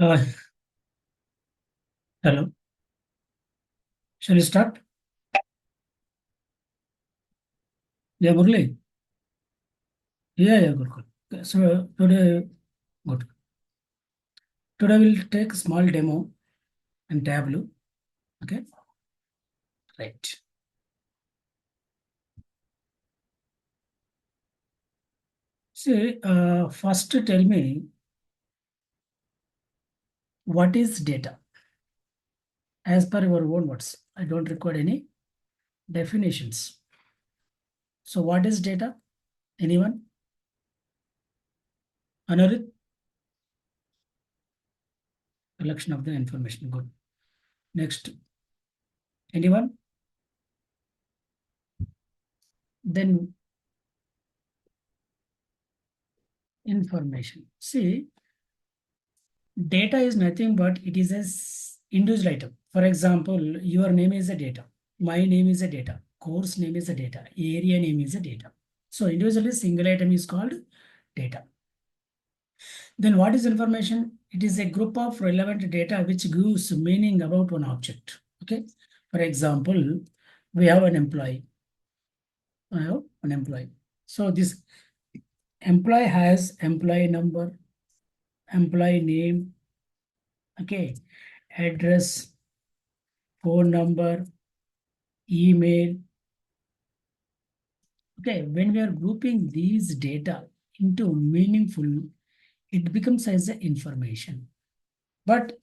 Uh, Hello. Shall we start? Yeah, Murli. Yeah, good, good. Okay, so today, good. Today we'll take a small demo and Tableau. Okay, right. See, first tell me what is data as per your own words. I don't require any definitions. So what is data? Anyone? Another collection of the information. Good. Next, anyone? Then information. See, data is nothing but it is a individual item. For example, your name is a data. My name is a data. Course name is a data. Area name is a data. So individually single item is called data. Then what is information? It is a group of relevant data which gives meaning about one object. Okay. For example, we have an employee. I have an employee. So this employee has employee number, employee name, okay, address, phone number, email. Okay, when we are grouping these data into meaningful, it becomes as a information. But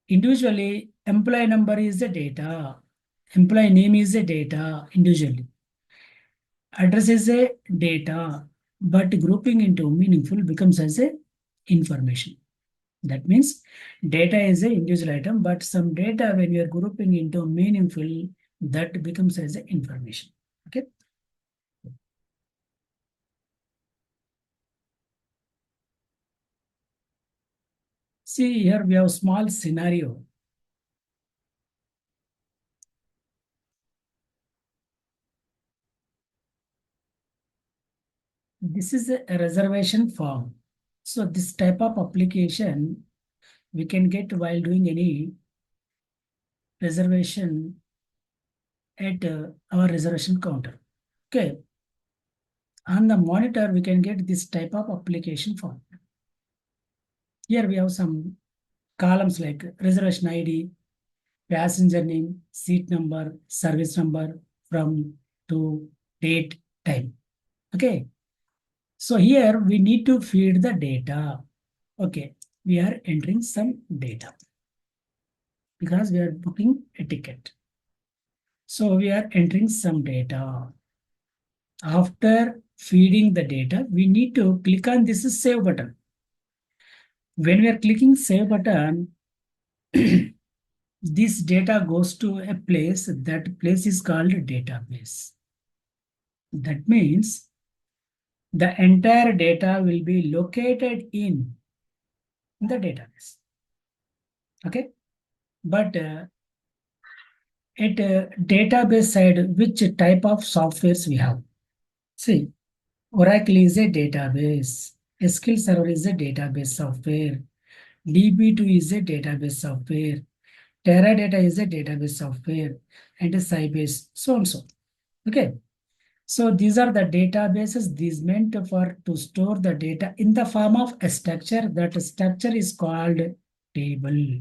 individually, employee number is the data, employee name is the data individually, address is a data, but grouping into meaningful becomes as a information. That means data is a individual item, but some data when you are grouping into meaningful, that becomes as a information. Okay. See here we have a small scenario. This is a reservation form. So this type of application we can get while doing any reservation at our reservation counter. Okay. On the monitor, we can get this type of application form. Here we have some columns like reservation ID, passenger name, seat number, service number, from, to, date, time. Okay. So here we need to feed the data. Okay. We are entering some data because we are booking a ticket. So we are entering some data. After feeding the data, we need to click on this save button. When we are clicking save button, this data goes to a place. That place is called database. That means the entire data will be located in the database. Okay. But at database side, which type of softwares we have? See, Oracle is a database. SQL Server is a database software. DB2 is a database software. Teradata is a database software. And a Sybase, so and so. Okay. So these are the databases. These meant for to store the data in the form of a structure. That structure is called table.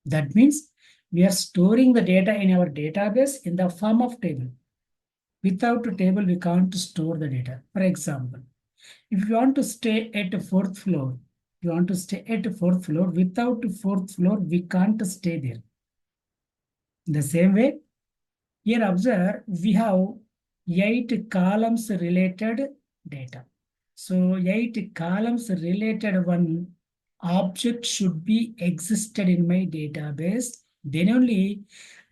That means we are storing the data in our database in the form of table. Without a table, we can't store the data. For example, if you want to stay at the fourth floor, you want to stay at the fourth floor. Without fourth floor, we can't stay there. The same way, here observe, we have 8 columns related data. So 8 columns related one object should be existed in my database. Then only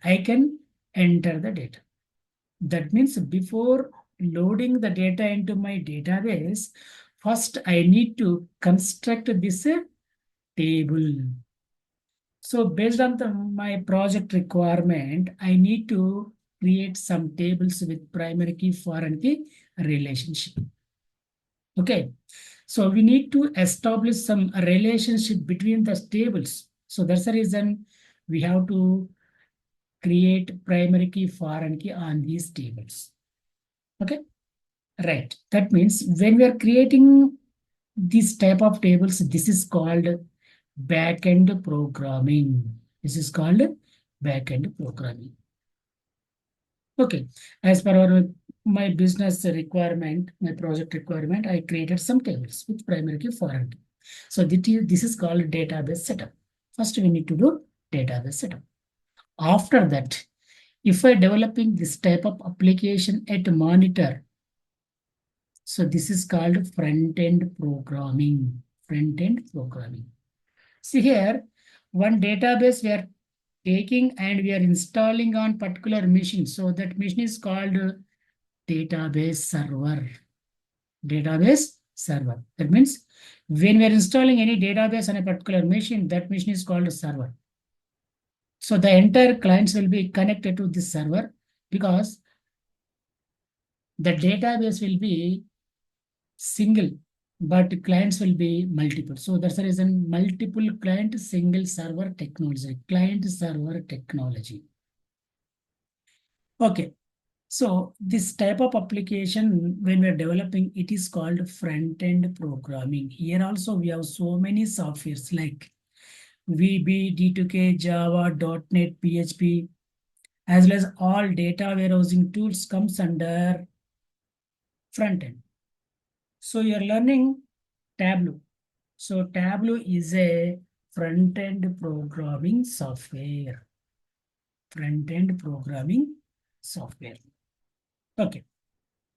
I can enter the data. That means before loading the data into my database, first I need to construct this table. So based on my project requirement, I need to create some tables with primary key, foreign key relationship. Okay. So we need to establish some relationship between the tables. So that's the reason we have to create primary key, foreign key on these tables. Okay, right. That means when we are creating this type of tables, this is called backend programming. This is called backend programming. Okay, as per my business requirement, my project requirement, I created some tables with primary key, foreign key. So this is called database setup. First, we need to do database setup. After that, if I developing this type of application at monitor, so this is called front-end programming. Front-end programming. See here, one database we are taking and we are installing on particular machine. So that machine is called database server. Database server. That means when we are installing any database on a particular machine, that machine is called a server. So the entire clients will be connected to this server because the database will be single, but clients will be multiple. So that's the reason multiple client, single server technology, client server technology. Okay. So this type of application, when we're developing, it is called front-end programming. Here also we have so many softwares like VB, D2K, Java, .NET, PHP, as well as all data warehousing tools comes under front-end. So you're learning Tableau. So Tableau is a front-end programming software. Front-end programming software. Okay.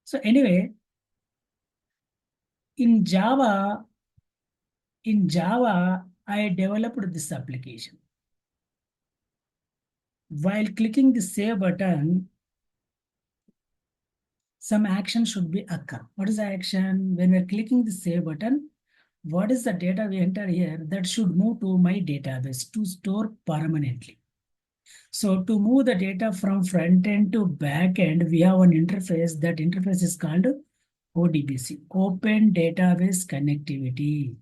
So anyway, in Java, I developed this application. While clicking the save button, some action should be occur. What is the action? When we're clicking the save button, what is the data we enter here that should move to my database to store permanently. So to move the data from front end to back end, we have an interface. That interface is called ODBC, Open Database Connectivity.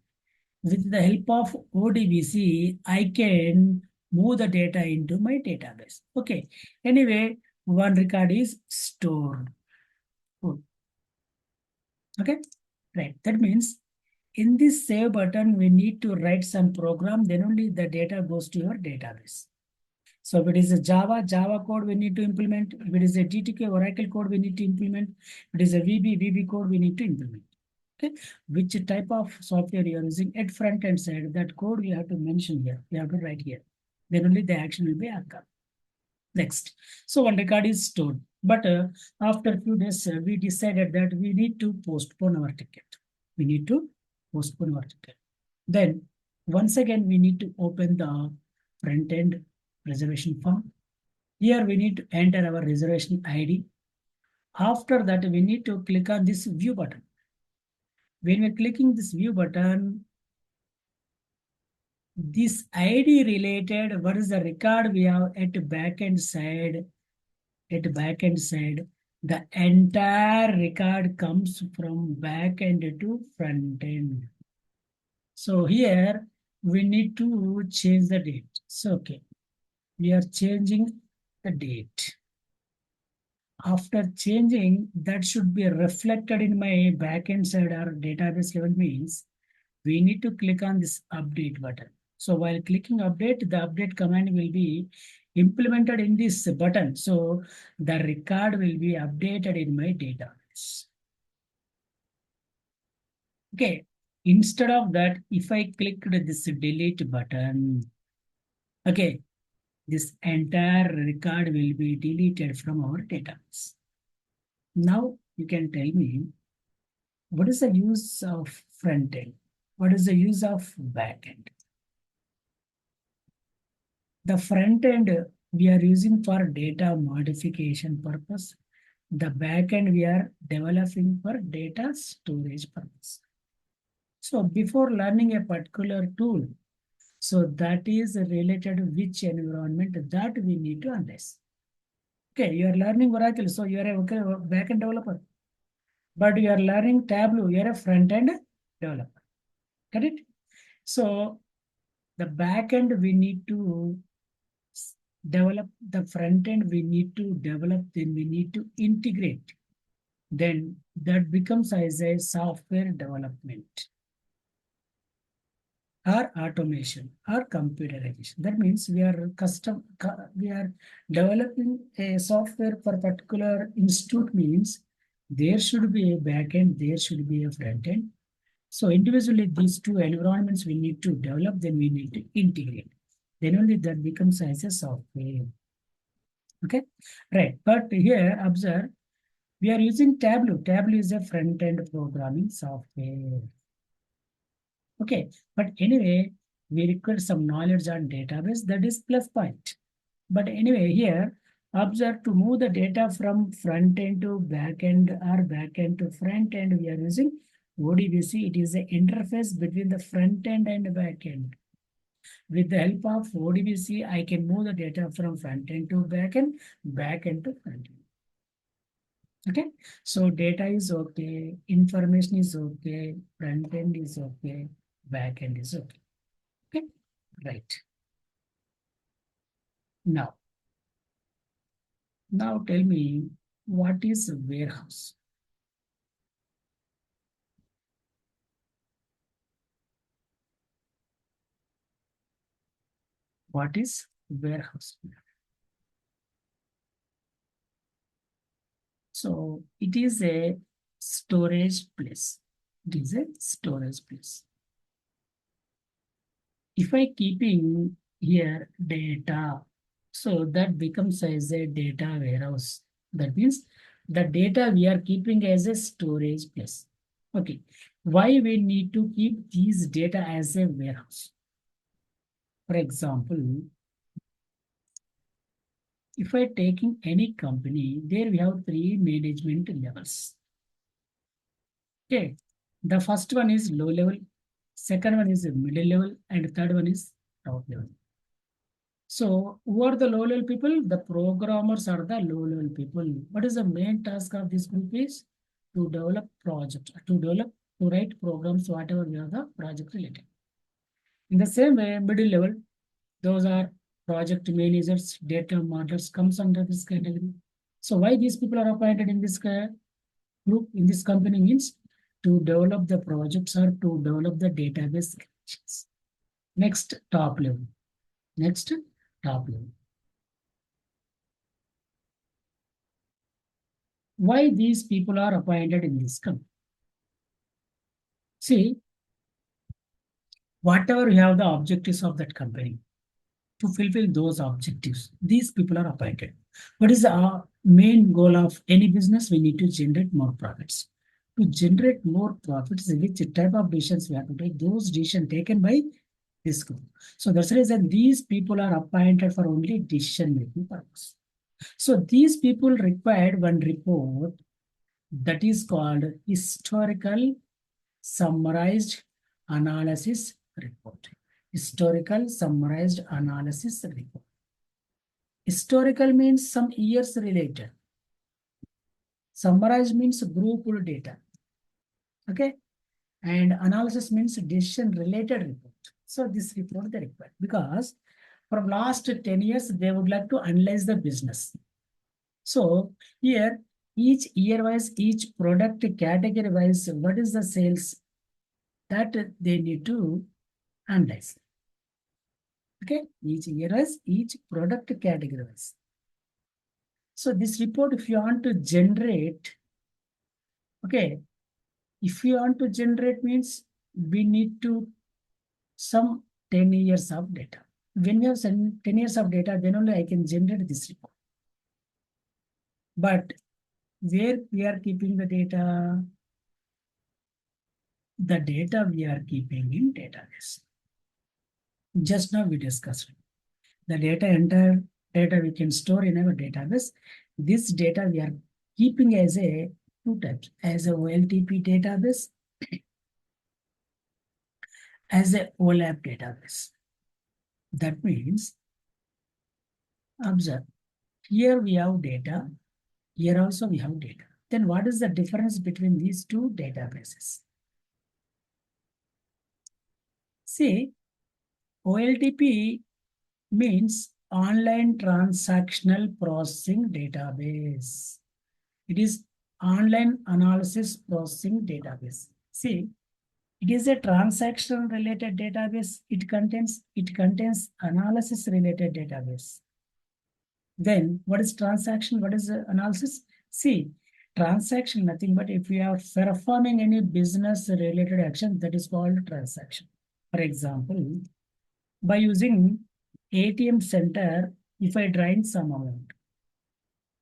With the help of ODBC, I can move the data into my database. Okay. Anyway, one record is stored. Good. Okay. Right. That means in this save button, we need to write some program. Then only the data goes to your database. So if it is a Java code, we need to implement. If it is a GTK Oracle code, we need to implement. If it is a VB code, we need to implement. Okay, which type of software you are using at front end side, that code you have to mention here. You have to write here. Then only the action will be occur. Next. So one record is stored. But after a few days, we decided that we need to postpone our ticket. We need to postpone our ticket. Then once again, we need to open the front end reservation form. Here we need to enter our reservation ID. After that, we need to click on this view button. When we're clicking this view button, this ID related, what is the record we have at backend side? At backend side, the entire record comes from backend to front end. So here we need to change the date. So okay, we are changing the date. After changing, that should be reflected in my backend side or database level means we need to click on this update button. So while clicking update, the update command will be implemented in this button. So the record will be updated in my database. Okay. Instead of that, if I click this delete button, okay, this entire record will be deleted from our database. Now you can tell me, what is the use of front end? What is the use of back end? The front end we are using for data modification purpose. The back end we are developing for data storage purpose. So before learning a particular tool, so that is related to which environment that we need to analyze. Okay, you are learning Oracle, so you are a back end developer. But you are learning Tableau, you are a front end developer. Correct? So the back end we need to develop, the front end we need to develop, then we need to integrate. Then that becomes as a software development or automation or computerization. That means we are developing a software for particular institute means there should be a back end, there should be a front end. So individually, these two environments we need to develop, then we need to integrate. Then only that becomes as a software. Okay, right. But here, observe, we are using Tableau. Tableau is a front-end programming software. Okay, but anyway, we require some knowledge on database. That is plus point. But anyway, here, observe, to move the data from front end to back end or back end to front end, we are using ODBC. It is the interface between the front end and back end. With the help of ODBC, I can move the data from front end to back end to front end. Okay, so data is okay, information is okay, front end is okay, back end is okay. Okay, right. Now, tell me, what is a warehouse? What is warehouse? So it is a storage place. It is a storage place. If I keeping here data, so that becomes as a data warehouse. That means the data we are keeping as a storage place. Okay. Why we need to keep these data as a warehouse? For example, if I taking any company, there we have three management levels. Okay. The first one is low level, second one is middle level, and third one is top level. So who are the low level people? The programmers are the low level people. What is the main task of this group is to develop project, to write programs, whatever we are the project related. In the same way, middle level, those are project managers, data modelers comes under this category. So why these people are appointed in this group, in this company means to develop the projects or to develop the database connections. Next, top level. Next, top level. Why these people are appointed in this company? See, whatever you have the objectives of that company, to fulfill those objectives, these people are appointed. What is the main goal of any business? We need to generate more profits. To generate more profits, which type of decisions we have to take? Those decisions taken by this group. So that's the reason these people are appointed for only decision making purpose. So these people required one report that is called historical summarized analysis report. Historical summarized analysis report. Historical means some years related. Summarized means grouped data. Okay. And analysis means decision related report. So this report they require because from last 10 years, they would like to analyze the business. So here, each year wise, each product category wise, what is the sales that they need to analyze. Okay, each year wise, each product category wise. So this report, if you want to generate, okay, if you want to generate means we need to some 10 years of data. When we have 10 years of data, then only I can generate this report. But where we are keeping the data? The data we are keeping in database. Just now we discussed the entire data we can store in our database. This data we are keeping as a two types, as a OLTP database, as a OLAP database. That means, observe, here we have data, here also we have data. Then what is the difference between these two databases? See, OLTP means online transactional processing database. It is online analysis processing database. See, it is a transaction related database. It contains analysis related database. Then what is transaction? What is analysis? See, transaction nothing but if we are performing any business related action, that is called transaction. For example, by using ATM center, if I drain some amount,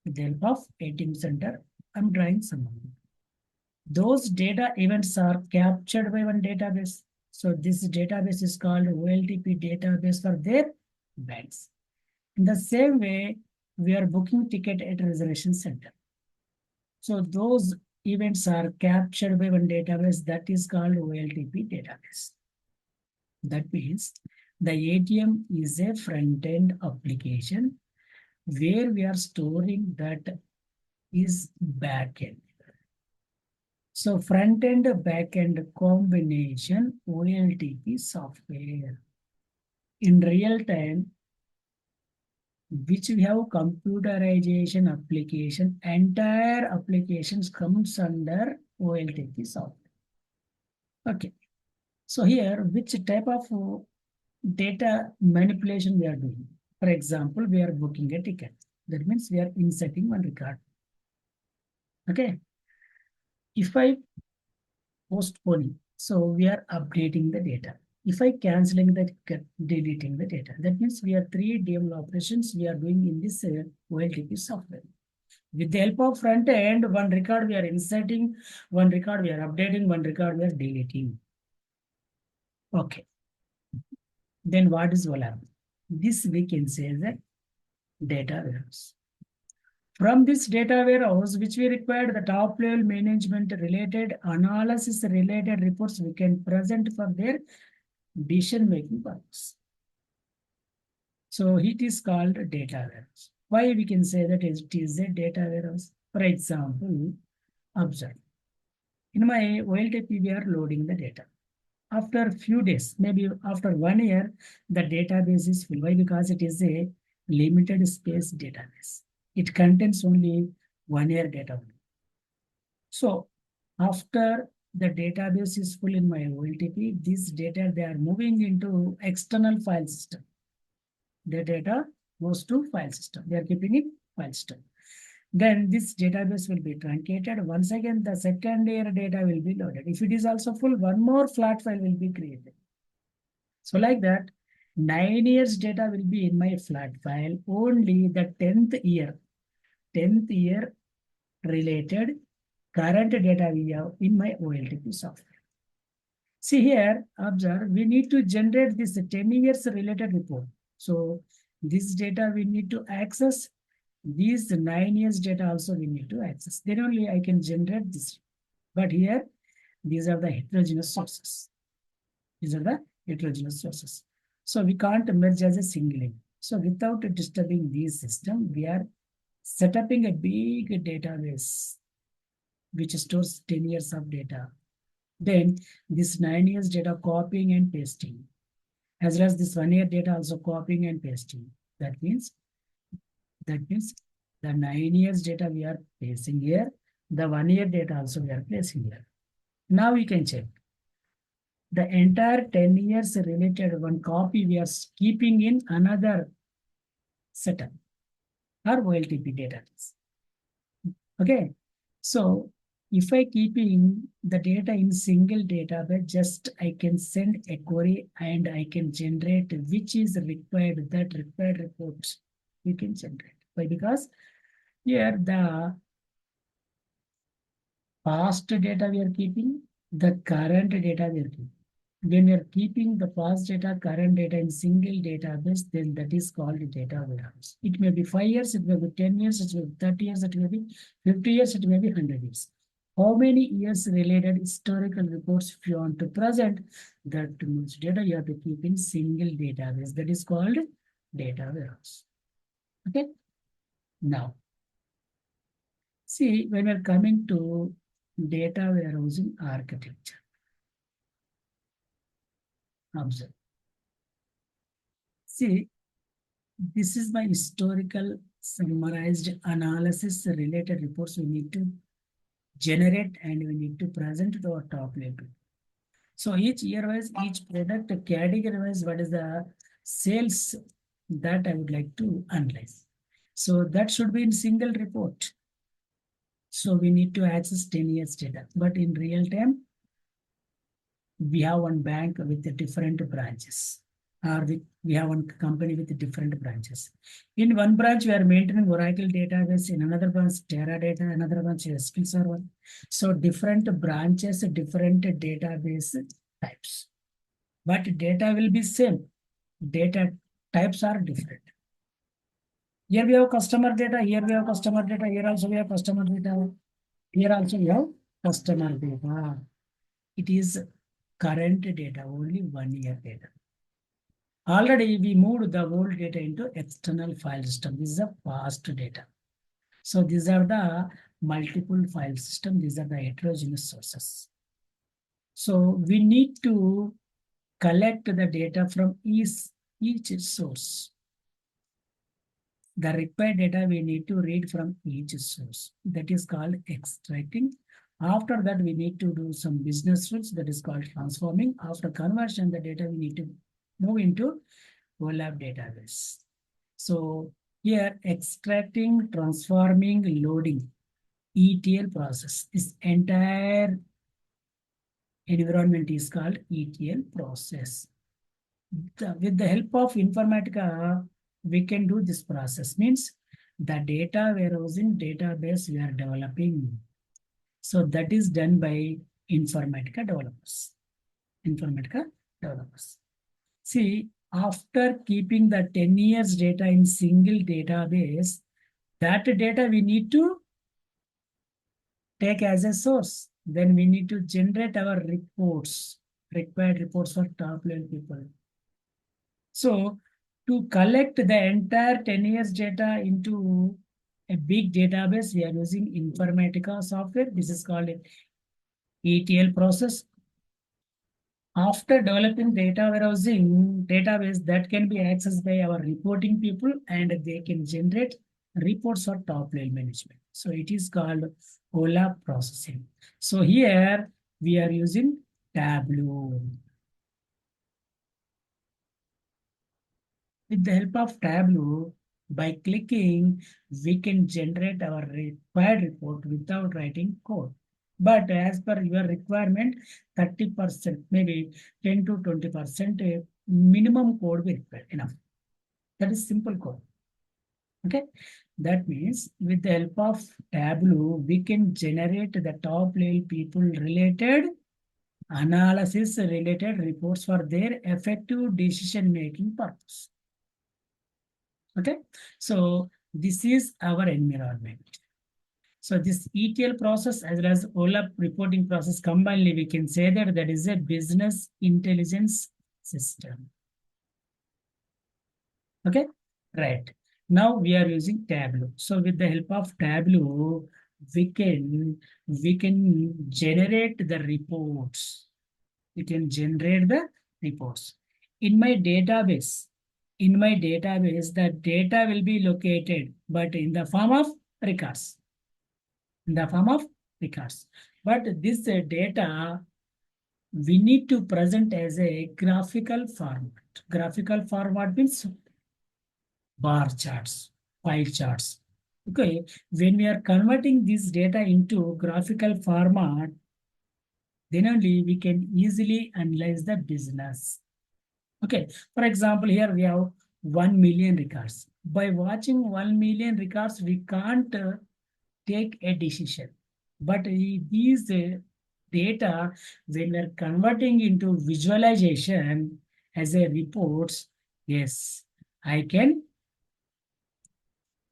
with the help of ATM center, I'm drawing some amount. Those data events are captured by one database. So this database is called OLTP database for their banks. In the same way, we are booking ticket at reservation center. So those events are captured by one database that is called OLTP database. That means the ATM is a front-end application where we are storing that is back-end. So front-end, back-end combination OLTP software. In real time, which we have computerization application, entire applications comes under OLTP software. Okay. So here, which type of data manipulation we are doing? For example, we are booking a ticket. That means we are inserting one record. Okay. If I postponing, so we are updating the data. If I canceling the ticket, deleting the data, that means we are three DML operations we are doing in this OLTP software. With the help of front end, one record we are inserting, one record we are updating, one record we are deleting. Okay. Then what is OLAP? This we can say that data warehouse. From this data warehouse, which we require the top level management related analysis related reports we can present for their decision making purpose. So it is called data warehouse. Why we can say that it is a data warehouse? For example, observe. In my OLTP, we are loading the data. After a few days, maybe after 1 year, the database is full. Why? Because it is a limited space database. It contains only 1 year data. So after the database is full in my OLTP, this data, they are moving into external file system. The data goes to file system. They are keeping it file system. Then this database will be truncated. Once again, the second layer data will be loaded. If it is also full, one more flat file will be created. So like that, 9 years data will be in my flat file. Only the 10th year related current data we have in my OLTP software. See here, observe, we need to generate this 10 years related report. So this data we need to access. These 9 years data also we need to access. Then only I can generate this. But here, these are the heterogeneous sources. These are the heterogeneous sources. So we can't merge as a single link. So without disturbing this system, we are setting a big database which stores 10 years of data. Then this 9 years data copying and pasting. As well as this 1 year data also copying and pasting. That means the 9 years data we are placing here, the 1 year data also we are placing here. Now we can check. The entire 10 years related one copy we are keeping in another setup or OLTP database. Okay. So if I keeping the data in single database, just I can send a query and I can generate which is required, that required reports we can generate. Why? Because here the past data we are keeping, the current data we are keeping. When we are keeping the past data, current data in single database, then that is called data warehouse. It may be 5 years, it may be 10 years, it may be 30 years, it may be 50 years, it may be 100 years. How many years related historical reports if you want to present, that much data you have to keep in single database. That is called data warehouse. Okay. Now, see, when we're coming to data warehousing architecture. Observe. See, this is my historical summarized analysis related reports we need to generate and we need to present to our top level. So each year wise, each product category wise, what is the sales that I would like to analyze. So that should be in single report. So we need to access 10 years data. But in real time, we have one bank with the different branches. Or we have one company with different branches. In one branch, we are maintaining Oracle database. In another branch, Teradata. Another branch, SQL Server. So different branches, different database types. But data will be same. Data types are different. Here we have customer data. Here we have customer data. Here also we have customer data. Here also we have customer data. It is current data, only 1 year data. Already we moved the old data into external file system. This is a past data. So these are the multiple file system. These are the heterogeneous sources. So we need to collect the data from each source. The required data we need to read from each source. That is called extracting. After that, we need to do some business rules. That is called transforming. After conversion, the data we need to move into OLAP database. So here, extracting, transforming, loading, ETL process. This entire environment is called ETL process. With the help of Informatica, we can do this process. Means the data warehousing database we are developing. So that is done by Informatica developers. Informatica developers. See, after keeping the 10 years data in single database, that data we need to take as a source. Then we need to generate our reports, required reports for top level people. So to collect the entire 10 years data into a big database, we are using Informatica software. This is called ETL process. After developing data warehousing database that can be accessed by our reporting people and they can generate reports for top level management. So it is called OLAP processing. So here we are using Tableau. With the help of Tableau, by clicking, we can generate our required report without writing code. But as per your requirement, 30%, maybe 10 to 20% minimum code will required enough. That is simple code. Okay. That means with the help of Tableau, we can generate the top level people related analysis related reports for their effective decision making purpose. Okay, so this is our environment. So this ETL process as well as OLAP reporting process combined, we can say that that is a business intelligence system. Okay, right. Now we are using Tableau. So with the help of Tableau, we can generate the reports. We can generate the reports. In my database, the data will be located, but in the form of records. In the form of records. But this data, we need to present as a graphical format. Graphical format means bar charts, pie charts. Okay, when we are converting this data into graphical format, then only we can easily analyze the business. Okay, for example, here we have 1 million records. By watching 1 million records, we can't take a decision. But these data, when we are converting into visualization as a reports, yes, I can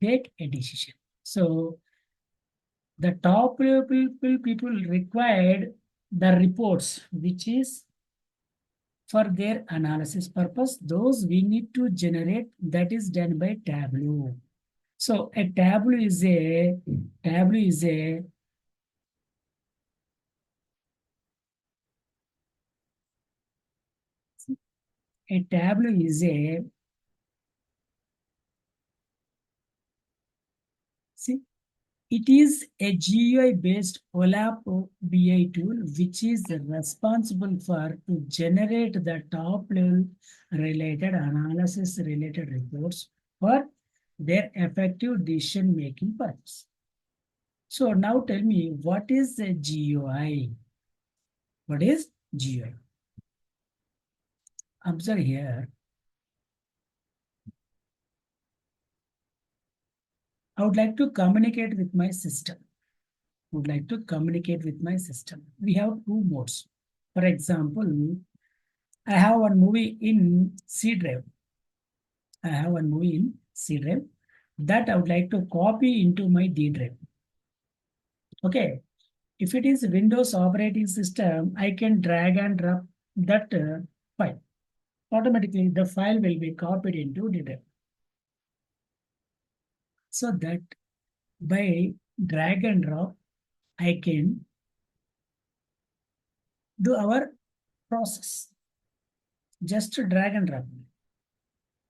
take a decision. So the top people required the reports, which is for their analysis purpose, those we need to generate, that is done by Tableau. So a Tableau is a A Tableau is a, see, it is a GUI-based OLAP BI tool which is responsible for to generate the top-level related analysis related reports for their effective decision-making purpose. So now tell me, what is a GUI? What is GUI? Observe here. I would like to communicate with my system. Would like to communicate with my system. We have two modes. For example, I have one movie in C drive. I have one movie in C drive that I would like to copy into my D drive. Okay. If it is Windows operating system, I can drag and drop that file. Automatically, the file will be copied into D drive. So that by drag and drop, I can do our process. Just drag and drop.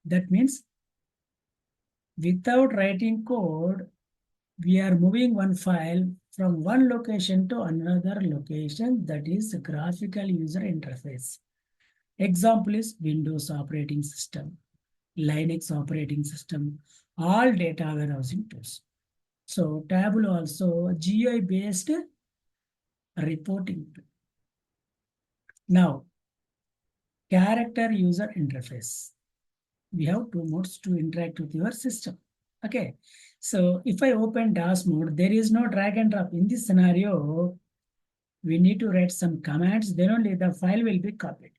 That means without writing code, we are moving one file from one location to another location, that is graphical user interface. Example is Windows operating system, Linux operating system, all data warehousing tools. So Tableau also GUI based reporting tool. Now, character user interface. We have two modes to interact with your system. Okay. So if I open DOS mode, there is no drag and drop. In this scenario, we need to write some commands, then only the file will be copied.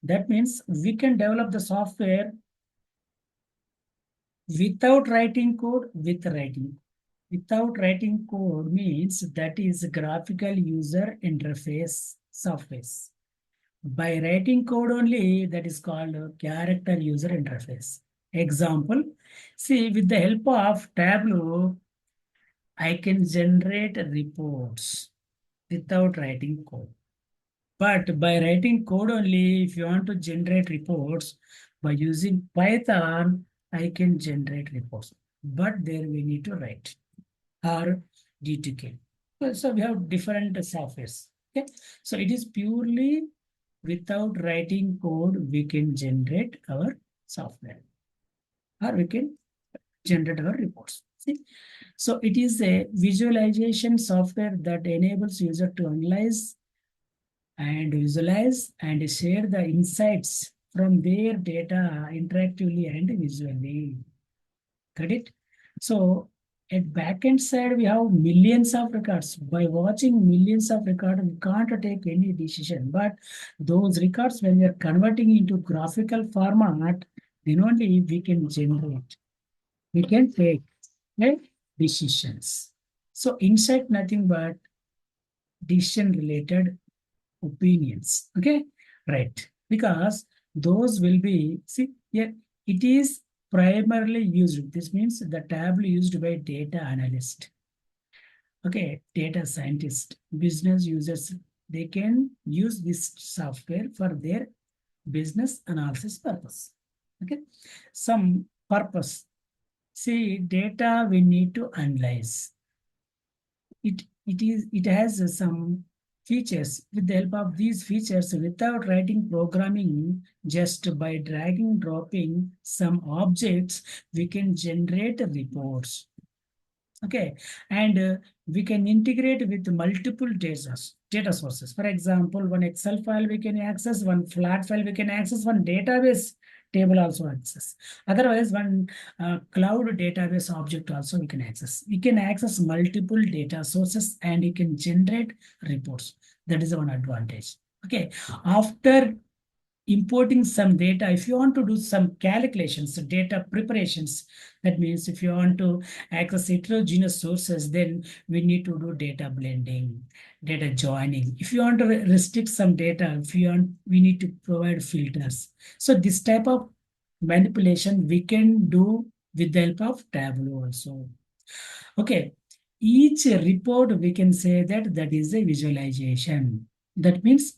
That means we can develop the software without writing code, with writing. Without writing code means that is graphical user interface software. By writing code only, that is called character user interface. Example, see, with the help of Tableau, I can generate reports without writing code. But by writing code only, if you want to generate reports, by using Python, I can generate reports. But there we need to write or DTK. So we have different softwares. Okay. So it is purely without writing code, we can generate our software or we can generate our reports. See? So it is a visualization software that enables user to analyze and visualize and share the insights from their data interactively and visually. Got it? So at backend side, we have millions of records. By watching millions of records, we can't take any decision. But those records, when we are converting into graphical format, then only we can generate. We can take decisions. So insight nothing but decision related opinions. Okay, right. Because those will be, see, yeah, it is primarily used. This means the tableau used by data analyst. Okay, data scientist, business users, they can use this software for their business analysis purpose. Okay, some purpose. See, data we need to analyze. It has some features. With the help of these features, without writing programming, just by dragging dropping some objects, we can generate reports. Okay, and we can integrate with multiple data sources. For example, one Excel file we can access, one flat file we can access, one database table also access. Otherwise, one cloud database object also we can access. We can access multiple data sources and you can generate reports. That is one advantage. Okay, after importing some data, if you want to do some calculations, data preparations, that means if you want to access heterogeneous sources, then we need to do data blending, data joining. If you want to restrict some data, if you want, we need to provide filters. So this type of manipulation we can do with the help of Tableau also. Okay, each report we can say that is a visualization. That means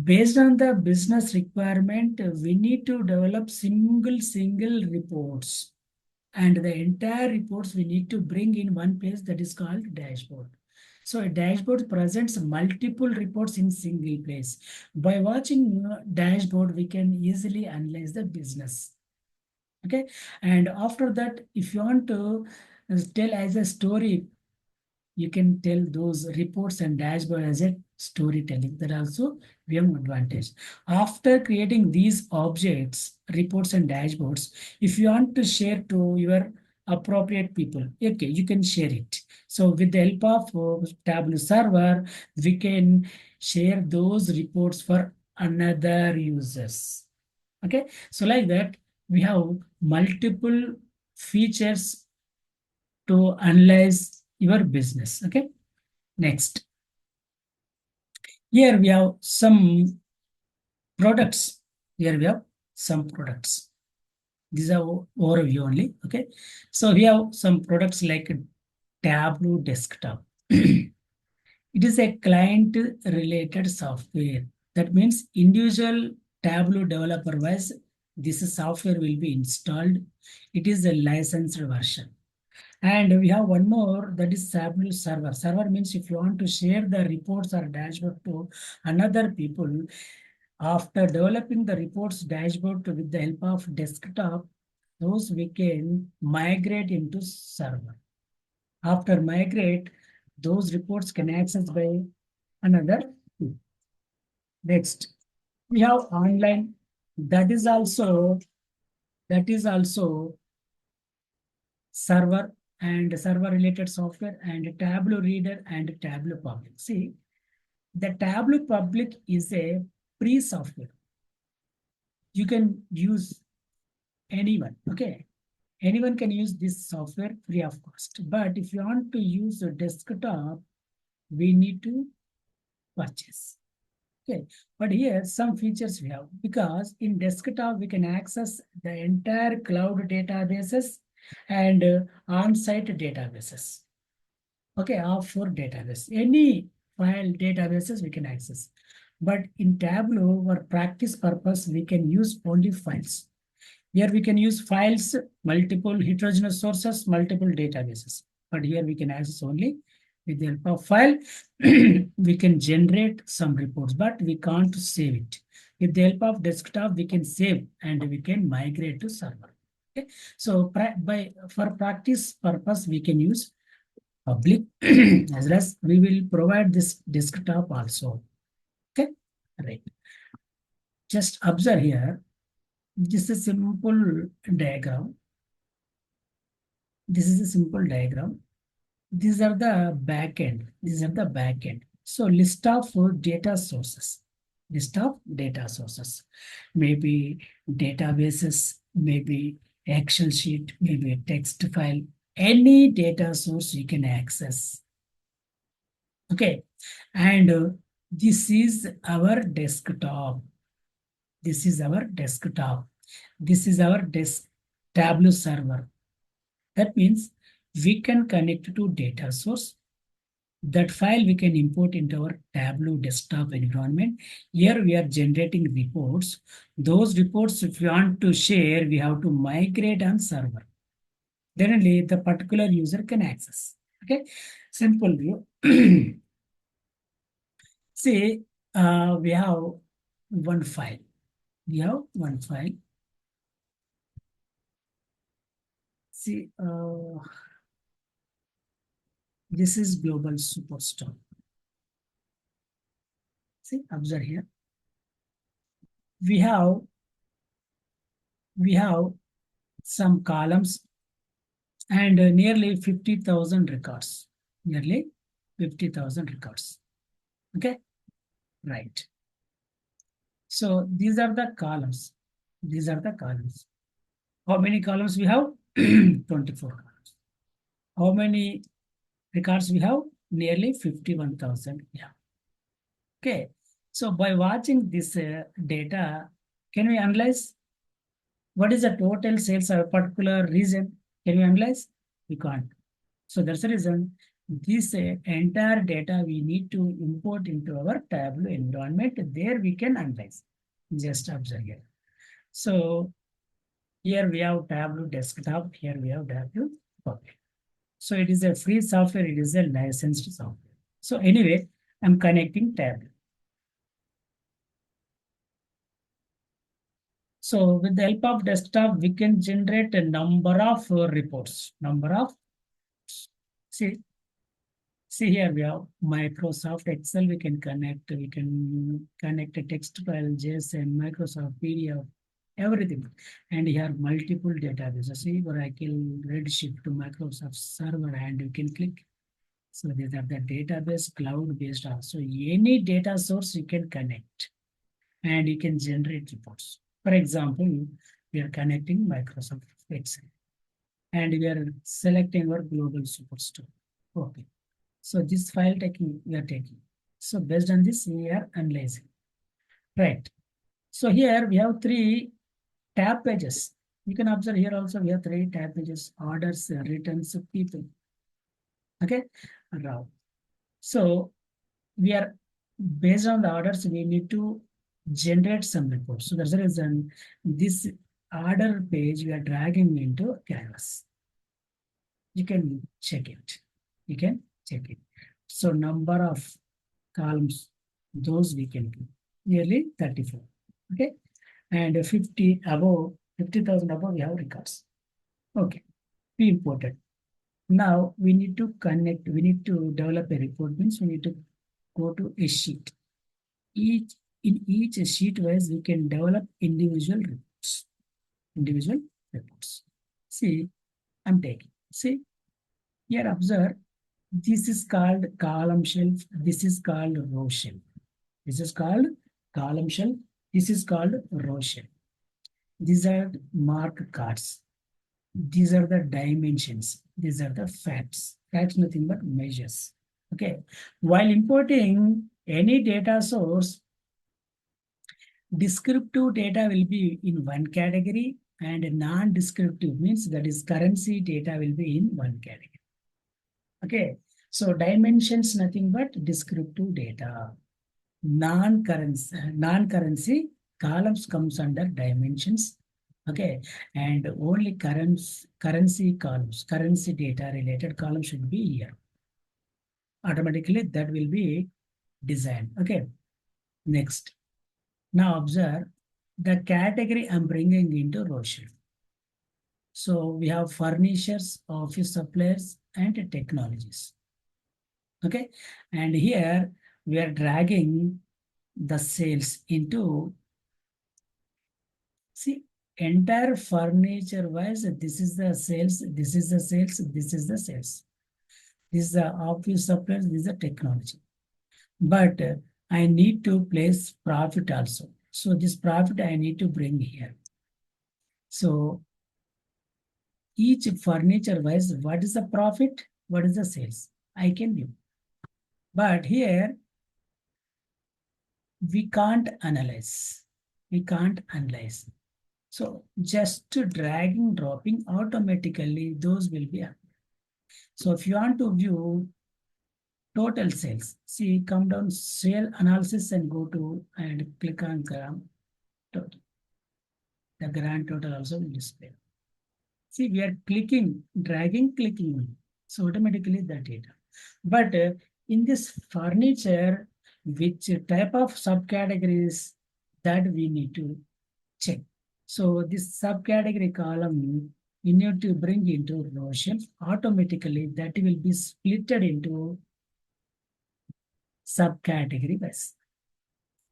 Based on the business requirement, we need to develop single reports, and the entire reports we need to bring in one place, that is called dashboard. So a dashboard presents multiple reports in single place. By watching dashboard, we can easily analyze the business. Okay, and after that, if you want to tell as a story, you can tell those reports and dashboard as a storytelling. That also we have advantage. After creating these objects, reports and dashboards, if you want to share to your appropriate people, okay, you can share it. So with the help of Tableau server, we can share those reports for another users. Okay, so like that, we have multiple features to analyze your business. Okay, next. Here we have some products. Here we have some products. These are overview only. Okay, so we have some products like Tableau Desktop. It is a client-related software. That means individual Tableau developer wise, this software will be installed. It is a licensed version. And we have one more, that is Tableau server. Server means if you want to share the reports or dashboard to another people, after developing the reports dashboard with the help of desktop, those we can migrate into server. After migrate, those reports can access by another. Next, we have online. That is also server and server related software, and Tableau Reader and Tableau Public. See, the Tableau Public is a free software. You can use anyone. Okay, anyone can use this software free of cost. But if you want to use a desktop, we need to purchase. Okay, but here some features we have, because in desktop we can access the entire cloud databases and on-site databases. Okay, or for database, any file databases we can access. But in Tableau, for practice purpose, we can use only files. Here we can use files, multiple heterogeneous sources, multiple databases. But here we can access only with the help of file. We can generate some reports, but we can't save it. With the help of desktop, we can save and we can migrate to server. Okay, so for practice purpose, we can use public as well as we will provide this desktop also. Okay, right. Just observe here. This is a simple diagram. This is a simple diagram. These are the backend. These are the backend. So list of data sources. List of data sources. Maybe databases, maybe Excel sheet, maybe a text file. Any data source you can access. Okay, and this is our desktop. This is our desktop. This is our Tableau server. That means we can connect to data source. That file we can import into our Tableau desktop environment. Here we are generating reports. Those reports, if you want to share, we have to migrate on server. Then only the particular user can access. Okay, simple view. See, we have one file. We have one file. See, this is global superstore. See, observe here. We have some columns and nearly 50,000 records. Nearly 50,000 records. Okay, right. So these are the columns. These are the columns. How many columns we have? 24 columns. How many records we have? Nearly 51,000. Yeah. Okay. So by watching this data, can we analyze what is the total sales of a particular region? Can we analyze? We can't. So that's the reason this entire data we need to import into our Tableau environment. There we can analyze. Just observe here. So here we have Tableau desktop. Here we have Tableau public. So it is a free software. It is a licensed software. So anyway, I'm connecting Tableau. So with the help of desktop, we can generate a number of reports. See, See here we have Microsoft Excel. We can connect. We can connect a text file, JSON, Microsoft PDF, everything. And here multiple databases. See Oracle, Redshift to Microsoft Server, and you can click. So these are the database cloud based also. Any data source you can connect, and you can generate reports. For example, we are connecting Microsoft Excel, and we are selecting our global superstore. Okay. So this file taking we are taking. So based on this, we are analyzing. Right. So here we have three tab pages. You can observe here also we have three tab pages: orders, returns, people. Okay. Now, so we are based on the orders, we need to generate some reports. So that's the reason this order page we are dragging into canvas. You can check it. You can check it. So number of columns, those we can do. Nearly 34. Okay. And 50 above, 50,000 above, we have records. Okay. We imported. Now we need to connect, we need to develop a report, means we need to go to a sheet. In each sheet wise, we can develop individual reports. Individual reports. See, I'm taking. See, here observe, this is called column shelf. This is called row shelf. This is called column shelf. This is called row shelf. These are mark cards. These are the dimensions. These are the facts. Facts nothing but measures. Okay. While importing any data source, descriptive data will be in one category and non-descriptive means that is currency data will be in one category. Okay. So dimensions nothing but descriptive data. Non-currency columns comes under dimensions. Okay. And only currency columns, currency data related columns should be here. Automatically that will be designed. Okay. Next. Now observe the category I'm bringing into row shelf. So we have furnishers, office suppliers, and technologies. Okay. And here we are dragging the sales into, see, entire furniture wise, this is the sales, this is the sales, this is the sales. This is the office suppliers, this is the technology. But I need to place profit also. So this profit I need to bring here. So each furniture wise, what is the profit? What is the sales? I can view. But here we can't analyze. We can't analyze. So just dragging, dropping automatically, those will be. So if you want to view total sales, see, come down sale analysis and go to and click on total. The grand total also will display. See, we are clicking, dragging, clicking. So automatically the data. But in this furniture, which type of subcategories that we need to check. So this subcategory column, you need to bring into row shelf. Automatically that will be splitted into subcategory wise.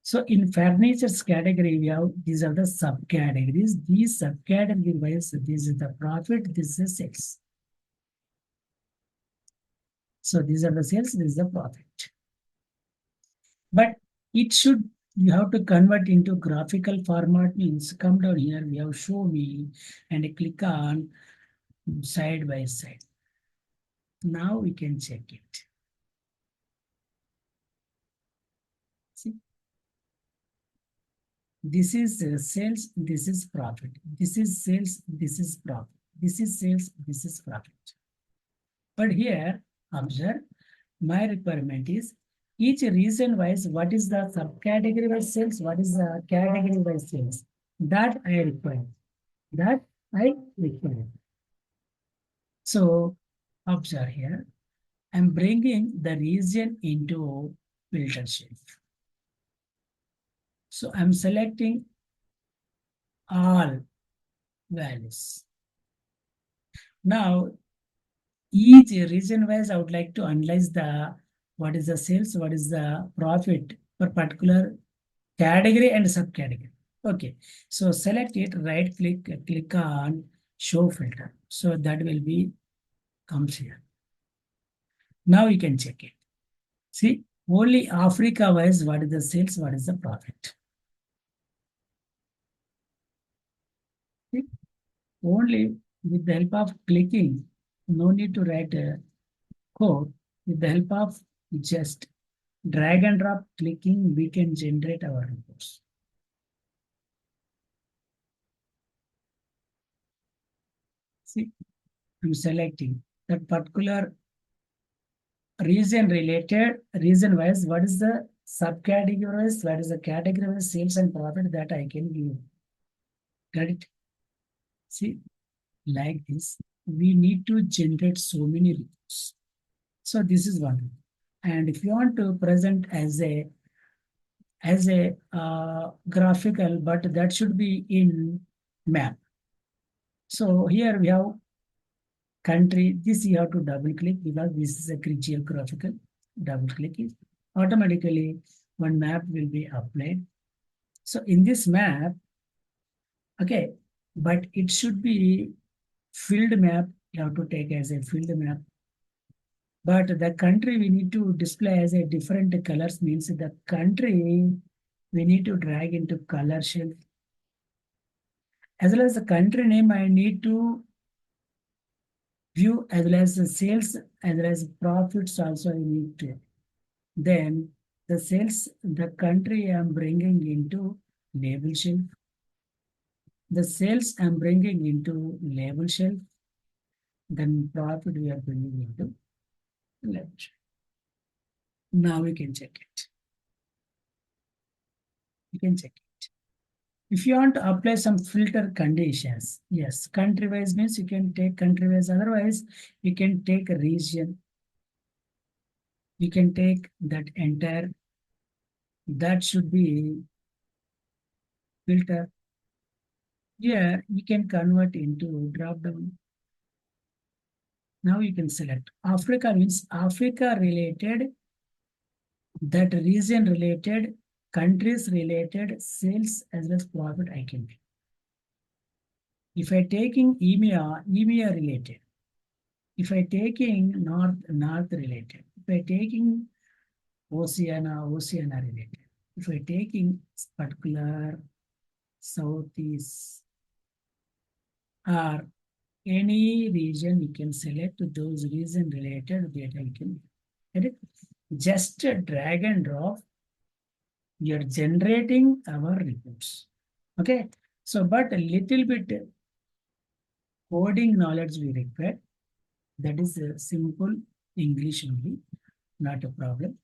So in furnitures category, we have these are the subcategories. These subcategory wise, this is the profit, this is sales. So these are the sales, this is the profit. But it should, you have to convert into graphical format, means come down here, we have show me and click on side by side. Now we can check it. See, this is sales, this is profit. This is sales, this is profit. This is sales, this is profit. But here, Observe, my requirement is each region wise, what is the subcategory wise sales, what is the category wise sales. That I require. That I require. So observe here, I'm bringing the region into filter sheet. So I'm selecting all values. Now, each region wise, I would like to analyze the what is the sales, what is the profit for particular category and subcategory. Okay, so select it, right click, click on show filter. So that will be comes here. Now you can check it. See, only Africa wise, what is the sales, what is the profit. See, only with the help of clicking, no need to write a code. With the help of just drag and drop clicking, we can generate our reports. See, I'm selecting that particular region wise, what is the subcategory wise, what is the category wise sales and profit that I can give. Got it? See, like this, we need to generate so many reports. So this is one. And if you want to present as a graphical, but that should be in map. So here we have country. This you have to double click because this is a geographical. Double click is automatically one map will be applied. So in this map, okay, but it should be field map. You have to take as a field map. But the country we need to display as a different colors means the country we need to drag into color shelf. As well as the country name, I need to view as well as the sales as well as profits also I need to. Then the sales, the country I'm bringing into label shelf. The sales I'm bringing into label shelf. Then profit we are bringing into label shelf. Now we can check it. You can check it. If you want to apply some filter conditions, yes, country wise means you can take country wise. Otherwise, you can take a region. You can take that entire, that should be filter. Here, you can convert into drop down. Now you can select Africa means Africa related, that region related, countries related, sales as well as profit I can do. If I taking EMEA related. If I taking north related. If I taking Oceania related. If I taking particular southeast or any region, you can select those region related data you can get it. Just drag and drop, you're generating our reports. Okay, so but a little bit coding knowledge we require. That is a simple English only, not a problem.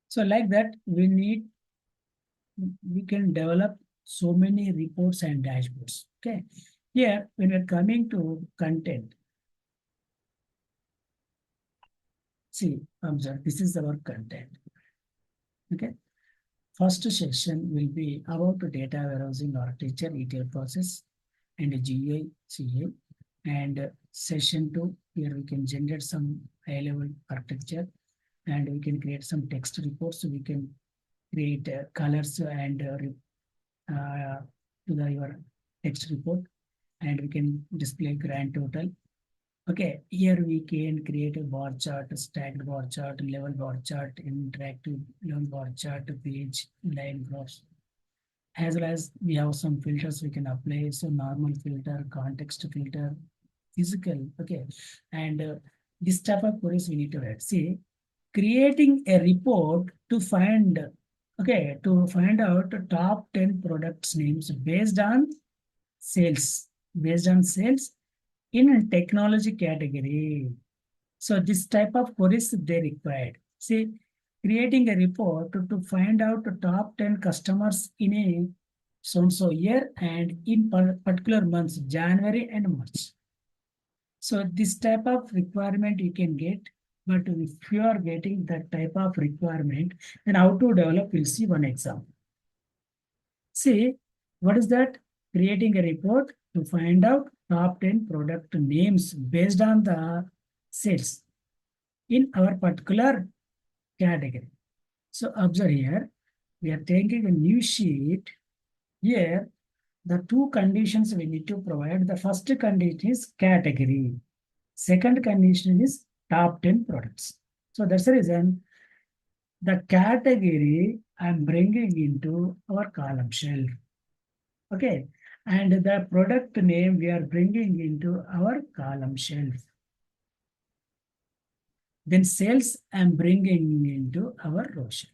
So like that, we can develop so many reports and dashboards. Okay. Here, when we're coming to content, see, observe, this is our content. Okay. First section will be about the data warehousing architecture, ETL process, and GUI, CA. And session 2, here we can generate some high-level architecture, and we can create some text reports. So we can create colors and to your text report, and we can display grand total. Okay, here we can create a bar chart, a stacked bar chart, level bar chart, interactive level bar chart, page, line graphs. As well as we have some filters we can apply. So normal filter, context filter, physical. Okay, and this type of queries we need to write. See, creating a report to find Okay, to find out top 10 products names sales, based on sales in a technology category. So this type of queries they required. See, creating a report to find out the top 10 customers in a so-and-so year and in particular months, January and March. So this type of requirement you can get, but if you are getting that type of requirement, then how to develop, we'll see one example. See, what is that? Creating a report to find out top 10 product names based on the sales in our particular category. So observe here, we are taking a new sheet. Here, the two conditions we need to provide. The first condition is category. Second condition is top 10 products. So that's the reason the category I'm bringing into our column shelf. Okay. And the product name we are bringing into our column shelf. Then sales I'm bringing into our row shelf.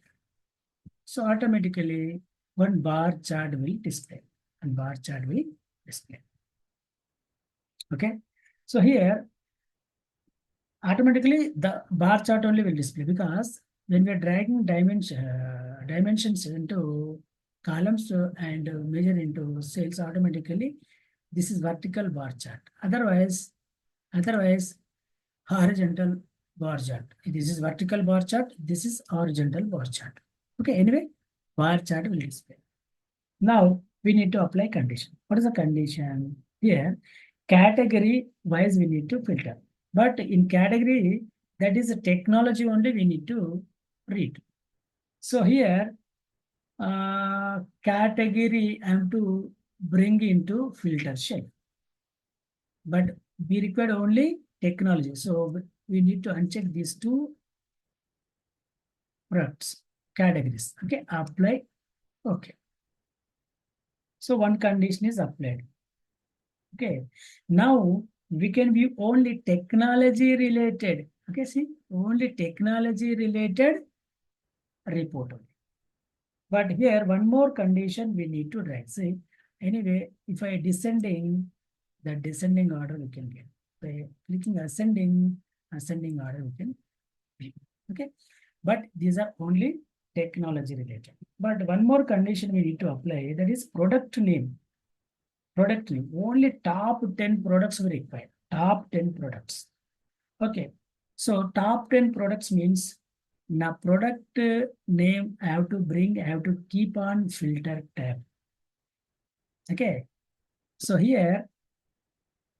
So automatically one bar chart will display. And bar chart will display. Okay. So here automatically the bar chart only will display because when we are dragging dimensions into columns and measure into cells, automatically this is vertical bar chart. Otherwise horizontal bar chart. This is vertical bar chart. This is horizontal bar chart. Okay. Anyway, bar chart will display. Now we need to apply condition. What is the condition? Here, category wise we need to filter. But in category, that is a technology only we need to read. So here, category I have to bring into filter shelf. But we require only technology. So we need to uncheck these two products, categories. Okay, apply. Okay. So one condition is applied. Okay. Now we can view only technology related. Okay, see, only technology related report only. But here one more condition we need to write. See, anyway, if I descending, the descending order we can get. By clicking ascending order we can view. Okay. But these are only technology related. But one more condition we need to apply, that is product name. Product name. Only top 10 products we require. Top 10 products. Okay. So top 10 products means now product name I have to keep on filter tab. Okay. So here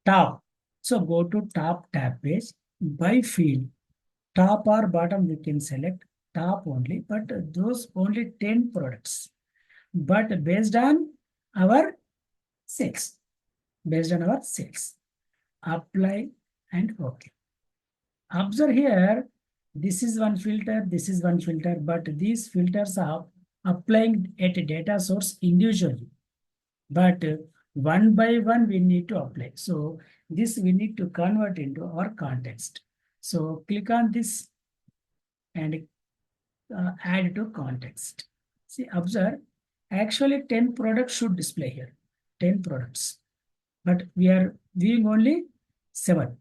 top. So go to top tab page by field. Top or bottom we can select top only, but those only 10 products. But based on our sales. Based on our sales. Apply and OK. Observe here, this is one filter, this is one filter, but these filters are applying at a data source individually. But one by one we need to apply. So this we need to convert into our context. So click on this and add to context. See, observe, actually 10 products should display here. 10 products. But we are viewing only 7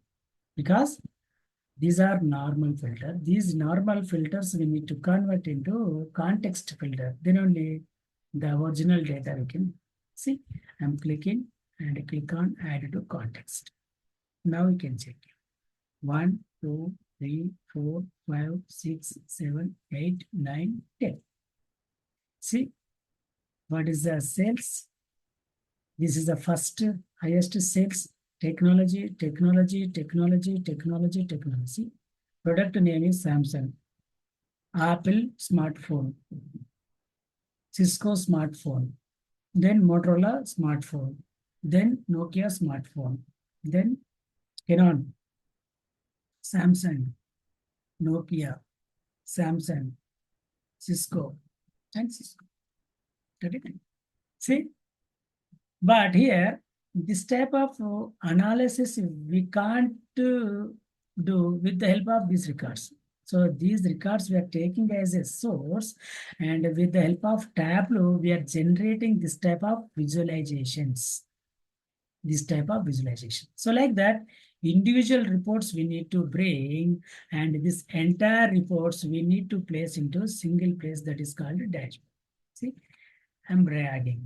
because these are normal filter. These normal filters we need to convert into context filter. Then only the original data we can see. I'm clicking and click on add to context. Now we can check. 1, 2, 3, 4, 5, 6, 7, 8, 9, 10. See, what is the sales? This is the first highest sales. Technology. Product name is Samsung. Apple smartphone. Cisco smartphone. Then Motorola smartphone. Then Nokia smartphone. Then Canon. Samsung. Nokia. Samsung. Cisco. And Cisco. See? But here, this type of analysis we can't do with the help of these records. So these records we are taking as a source, and with the help of Tableau, we are generating this type of visualizations. This type of visualization. So like that, individual reports we need to bring, and this entire reports we need to place into a single place that is called a dashboard. See, I'm dragging,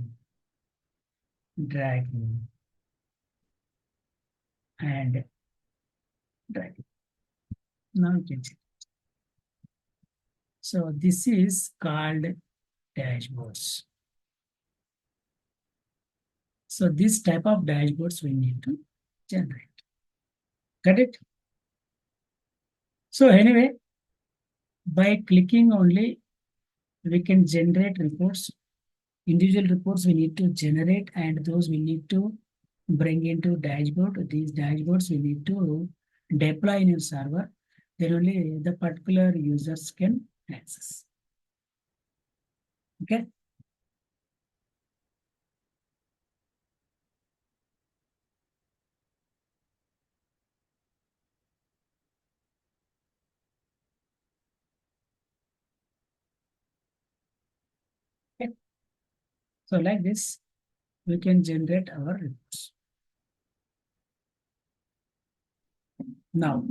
and dragging. Now you can see. So this is called dashboards. So this type of dashboards we need to generate. Got it? So anyway, by clicking only, we can generate reports. Individual reports we need to generate, and those we need to bring into dashboard. These dashboards we need to deploy in your server. Then only the particular users can access. Okay. Okay. So like this, we can generate our reports. Now,